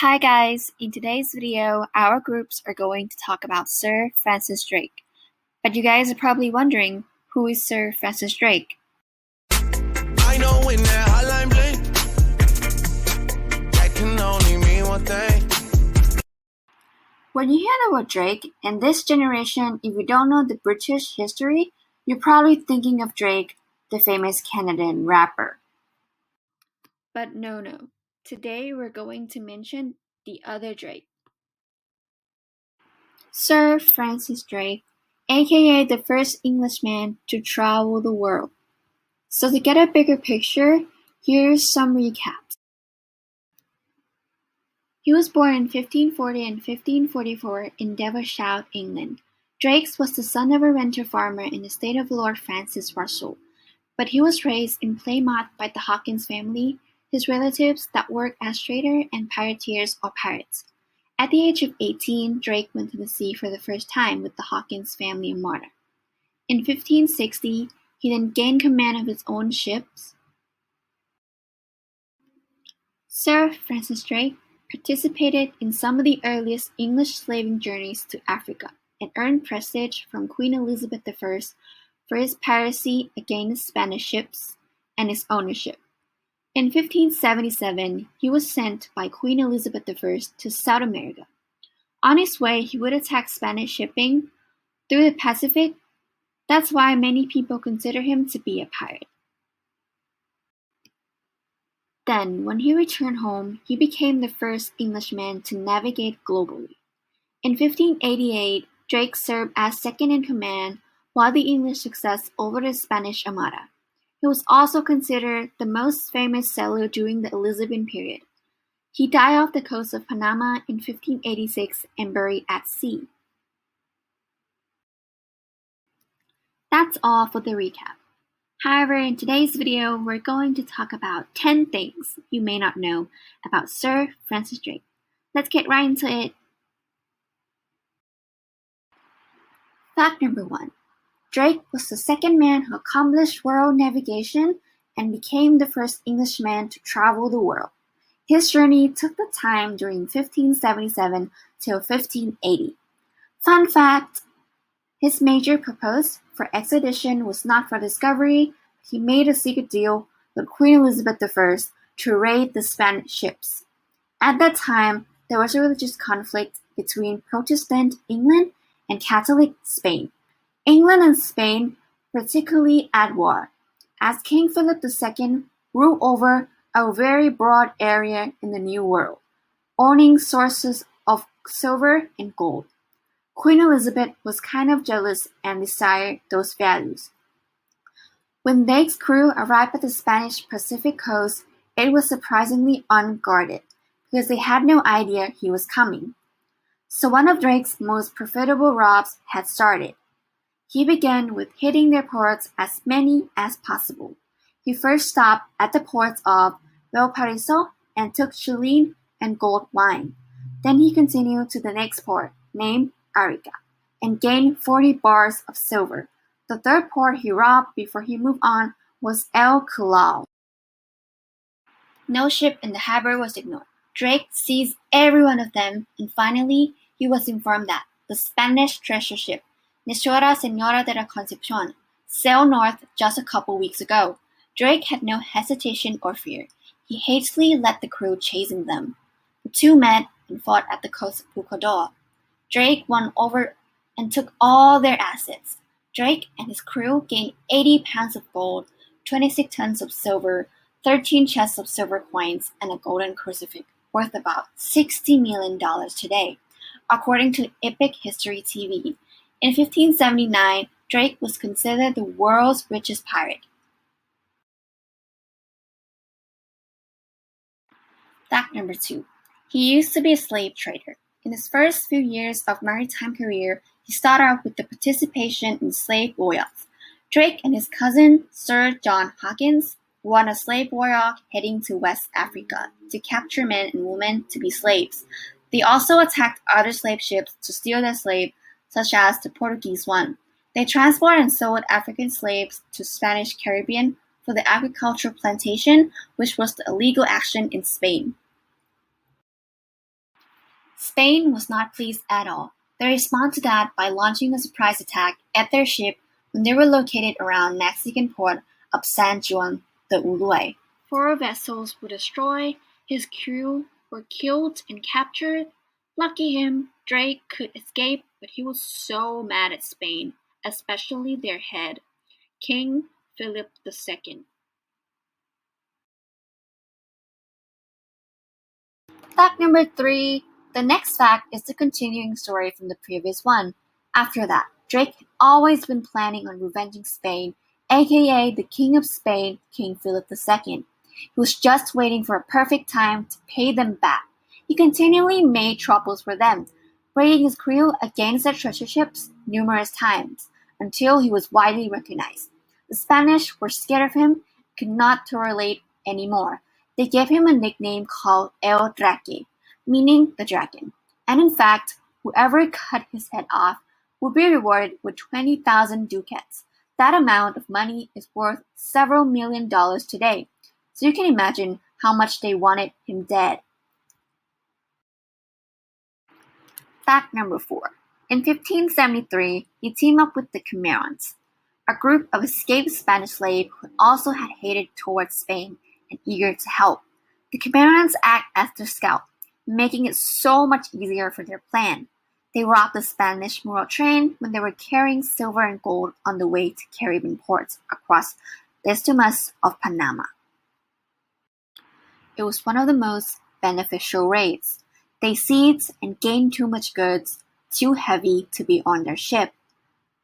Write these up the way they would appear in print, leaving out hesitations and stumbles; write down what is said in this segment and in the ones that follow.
Hi guys, in today's video, our groups are going to talk about Sir Francis Drake. But you guys are probably wondering, who is Sir Francis Drake? I know when that hotline blink, that can only mean one thing. When you hear the word Drake, in this generation, if you don't know the British history, you're probably thinking of Drake, the famous Canadian rapper. But no. Today we're going to mention the other Drake. Sir Francis Drake, a.k.a. the first Englishman to travel the world. So to get a bigger picture, here's some recaps. He was born in 1540 and 1544 in Devonshire, England. Drake was the son of a renter farmer in the state of Lord Francis Russell, but he was raised in Plymouth by the Hawkins family, his relatives that worked as traders and pirateers or pirates. At the age of 18, Drake went to the sea for the first time with the Hawkins family Armada. In 1560, he then gained command of his own ships. Sir Francis Drake participated in some of the earliest English slaving journeys to Africa and earned prestige from Queen Elizabeth I for his piracy against Spanish ships and his ownership. In 1577, he was sent by Queen Elizabeth I to South America. On his way, he would attack Spanish shipping through the Pacific. That's why many people consider him to be a pirate. Then, when he returned home, he became the first Englishman to navigate globally. In 1588, Drake served as second in command while the English success over the Spanish Armada. He was also considered the most famous sailor during the Elizabean period. He died off the coast of Panama in 1586 and buried at sea. That's all for the recap. However, in today's video, we're going to talk about 10 things you may not know about Sir Francis Drake. Let's get right into it. Fact number 1. Drake was the second man who accomplished world navigation and became the first Englishman to travel the world. His journey took the time during 1577 till 1580. Fun fact, his major purpose for expedition was not for discovery. He made a secret deal with Queen Elizabeth I to raid the Spanish ships. At that time, there was a religious conflict between Protestant England and Catholic Spain. England and Spain were particularly at war, as King Philip II ruled over a very broad area in the New World, owning sources of silver and gold. Queen Elizabeth was kind of jealous and desired those values. When Drake's crew arrived at the Spanish Pacific coast, it was surprisingly unguarded, because they had no idea he was coming. So one of Drake's most profitable robs had started. He began with hitting their ports as many as possible. He first stopped at the ports of Valparaiso and took Chilean and gold wine. Then he continued to the next port, named Arica, and gained 40 bars of silver. The third port he robbed before he moved on was El Callao. No ship in the harbor was ignored. Drake seized every one of them, and finally he was informed that the Spanish treasure ship Nuestra Señora de la Concepción sailed north just a couple weeks ago. Drake had no hesitation or fear. He hastily led the crew chasing them. The two met and fought at the coast of Pucallpa. Drake won over and took all their assets. Drake and his crew gained 80 pounds of gold, 26 tons of silver, 13 chests of silver coins, and a golden crucifix worth about $60 million today, according to Epic History TV. In 1579, Drake was considered the world's richest pirate. Fact number 2. He used to be a slave trader. In his first few years of maritime career, he started out with the participation in slave voyages. Drake and his cousin, Sir John Hawkins, were on a slave voyage heading to West Africa to capture men and women to be slaves. They also attacked other slave ships to steal their slaves, such as the Portuguese one. They transported and sold African slaves to Spanish Caribbean for the agricultural plantation, which was the illegal action in Spain. Spain was not pleased at all. They responded to that by launching a surprise attack at their ship when they were located around Mexican port of San Juan de Ulloa. 4 vessels were destroyed, his crew were killed and captured. Lucky him, Drake could escape, but he was so mad at Spain, especially their head, King Philip II. Fact number 3. The next fact is the continuing story from the previous one. After that, Drake had always been planning on revenging Spain, a.k.a. the King of Spain, King Philip II. He was just waiting for a perfect time to pay them back. He continually made troubles for them, raiding his crew against their treasure ships numerous times, until he was widely recognized. The Spanish were scared of him, could not tolerate anymore. They gave him a nickname called El Draque, meaning the dragon. And in fact, whoever cut his head off would be rewarded with 20,000 ducats. That amount of money is worth several $1,000,000 today, so you can imagine how much they wanted him dead. Fact number 4. In 1573, he teamed up with the Cimarrons, a group of escaped Spanish slaves who also had hated towards Spain and eager to help. The Cimarrons act as their scout, making it so much easier for their plan. They robbed the Spanish Moro train when they were carrying silver and gold on the way to Caribbean ports across the Isthmus of Panama. It was one of the most beneficial raids. They seized and gained too much goods, too heavy to be on their ship.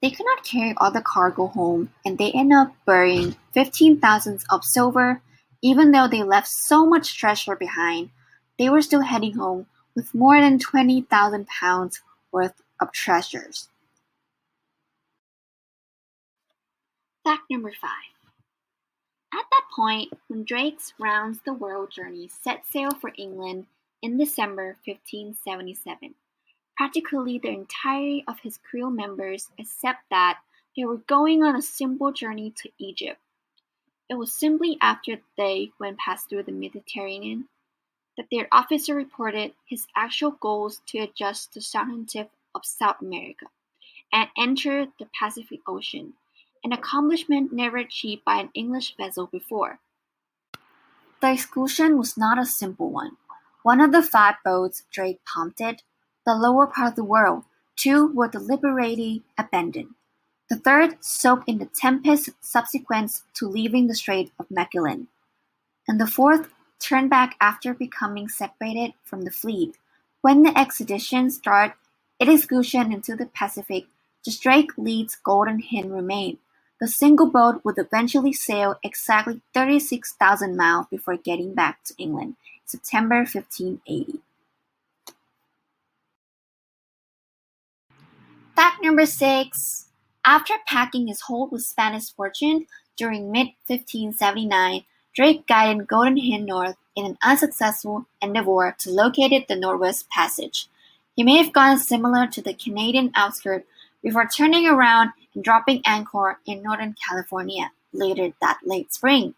They could not carry all the cargo home, and they ended up burying 15,000 of silver. Even though they left so much treasure behind, they were still heading home with more than 20,000 pounds worth of treasures. Fact number 5. At that point, when Drake's rounds the world journey set sail for England in December 1577, practically the entirety of his crew members except that they were going on a simple journey to Egypt. It was simply after they went past through the Mediterranean that their officer reported his actual goals to adjust the southern tip of South America and enter the Pacific Ocean, an accomplishment never achieved by an English vessel before. The excursion was not a simple one. One of the 5 boats Drake pumped the lower part of the world. 2 were deliberately abandoned. The 3rd soaked in the tempest subsequent to leaving the Strait of Magellan. And the 4th turned back after becoming separated from the fleet. When the expedition started its excursion into the Pacific, just Drake Lee's Golden Hind remained. The single boat would eventually sail exactly 36,000 miles before getting back to England in September 1580. Fact number 6. After packing his hold with Spanish fortune during mid-1579, Drake guided Golden Hind north in an unsuccessful endeavor to locate the Northwest Passage. He may have gone similar to the Canadian outskirts before turning around and dropping anchor in Northern California later that late spring.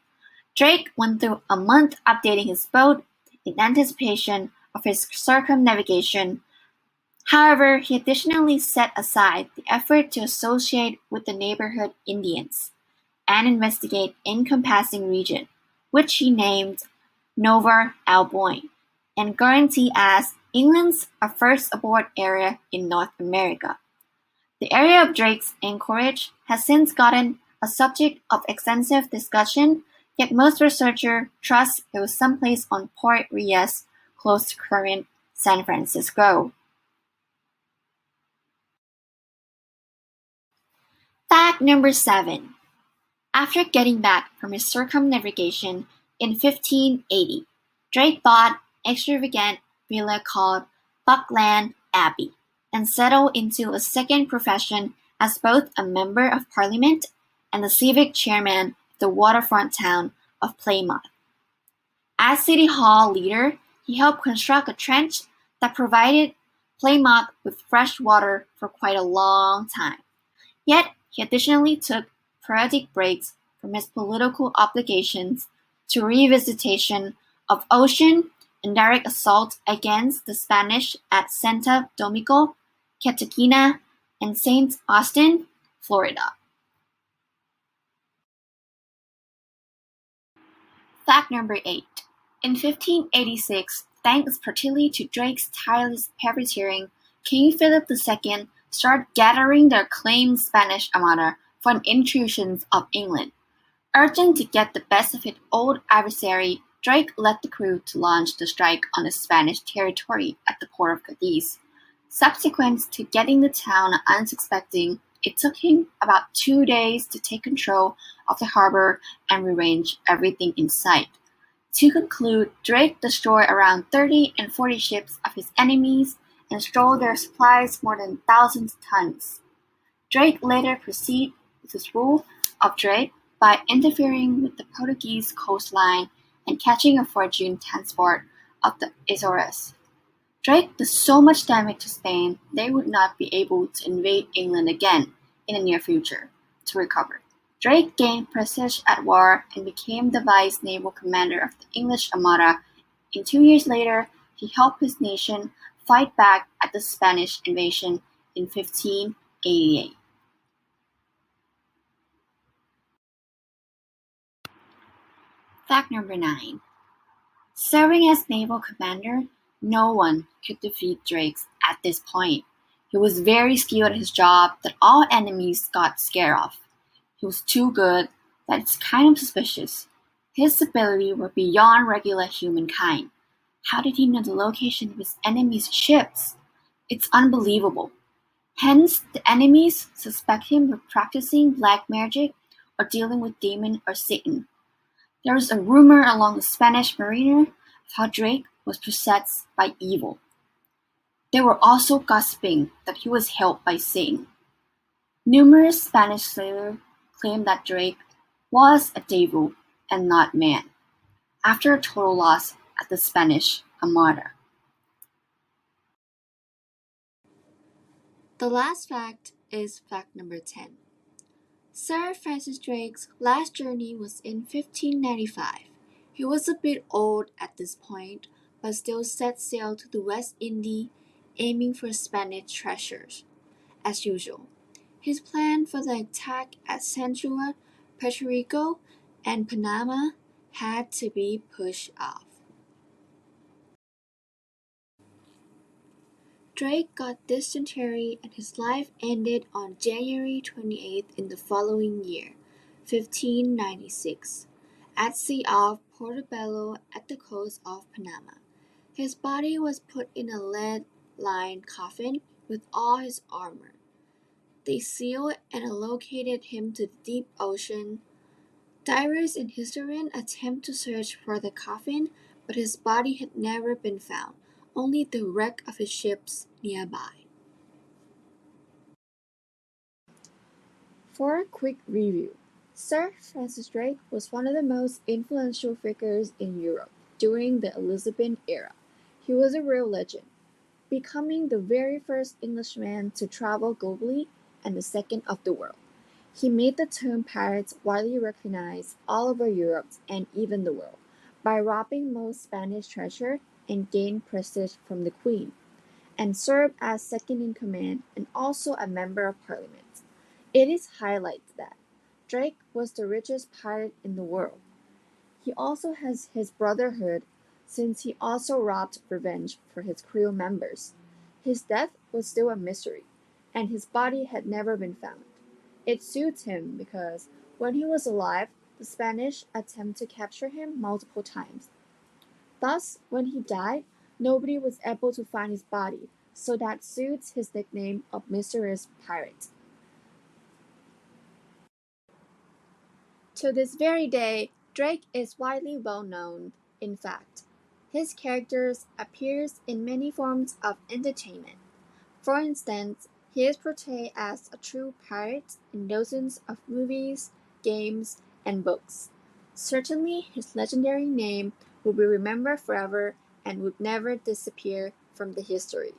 Drake went through a month updating his boat in anticipation of his circumnavigation. However, he additionally set aside the effort to associate with the neighborhood Indians and investigate encompassing region, which he named Nova Alboin, and guaranteed as England's first abort area in North America. The area of Drake's anchorage has since gotten a subject of extensive discussion, yet most researchers trust it was someplace on Port Reyes, close to current San Francisco. Fact number 7. After getting back from his circumnavigation in 1580, Drake bought an extravagant villa called Buckland Abbey and settled into a second profession as both a member of Parliament and the civic chairman of the waterfront town of Plymouth. As City Hall leader, he helped construct a trench that provided Plymouth with fresh water for quite a long time. Yet, he additionally took periodic breaks from his political obligations to revisitation of ocean and direct assault against the Spanish at Santo Domingo, Cartagena, and Saint Augustine, Florida. Fact number 8. In 1586, thanks partially to Drake's tireless privateering, King Philip II started gathering the acclaimed Spanish Armada for an intrusion of England. Urging to get the best of his old adversary, Drake led the crew to launch the strike on the Spanish territory at the port of Cadiz. Subsequent to getting the town unsuspecting, it took him about 2 days to take control of the harbor and rearrange everything in sight. To conclude, Drake destroyed around 30 and 40 ships of his enemies and stole their supplies more than 1,000 tons. Drake later proceeded with his rule of trade by interfering with the Portuguese coastline and catching a fortune transport of the Azores. Drake did so much damage to Spain they would not be able to invade England again in the near future to recover. Drake gained prestige at war and became the vice naval commander of the English Armada, and 2 years later he helped his nation fight back at the Spanish invasion in 1588. Fact number 9. Serving as naval commander, no one could defeat Drake at this point. He was very skilled at his job that all enemies got scared of. He was too good that it's kind of suspicious. His ability were beyond regular humankind. How did he know the location of his enemies' ships? It's unbelievable. Hence, the enemies suspect him of practicing black magic or dealing with demon or Satan. There is a rumor along the Spanish marina of how Drake was possessed by evil. They were also gossiping that he was helped by Satan. Numerous Spanish sailors claimed that Drake was a devil and not man, after a total loss at the Spanish Armada. The last fact is fact number 10. Sir Francis Drake's last journey was in 1595. He was a bit old at this point, but still set sail to the West Indies, aiming for Spanish treasures. As usual, his plan for the attack at Central, Puerto Rico, and Panama had to be pushed off. Drake got dysentery and his life ended on January 28th in the following year, 1596, at sea off Portobello at the coast of Panama. His body was put in a lead-lined coffin with all his armor. They sealed and allocated him to the deep ocean. Divers and historians attempt to search for the coffin, but his body had never been found, only the wreck of his ships nearby. For a quick review, Sir Francis Drake was one of the most influential figures in Europe during the Elizabean era. He was a real legend, becoming the very first Englishman to travel globally and the second of the world. He made the term pirates widely recognized all over Europe and even the world by robbing most Spanish treasure and gained prestige from the Queen, and served as second in command and also a member of Parliament. It is highlighted that Drake was the richest pirate in the world. He also has his brotherhood, since he also robbed revenge for his crew members. His death was still a mystery, and his body had never been found. It suits him because when he was alive, the Spanish attempted to capture him multiple times. Thus, when he died, nobody was able to find his body, so that suits his nickname of Mysterious Pirate. To this very day, Drake is widely well known. In fact, his characters appears in many forms of entertainment. For instance, he is portrayed as a true pirate in dozens of movies, games, and books. Certainly, his legendary name will be remembered forever and would never disappear from the history.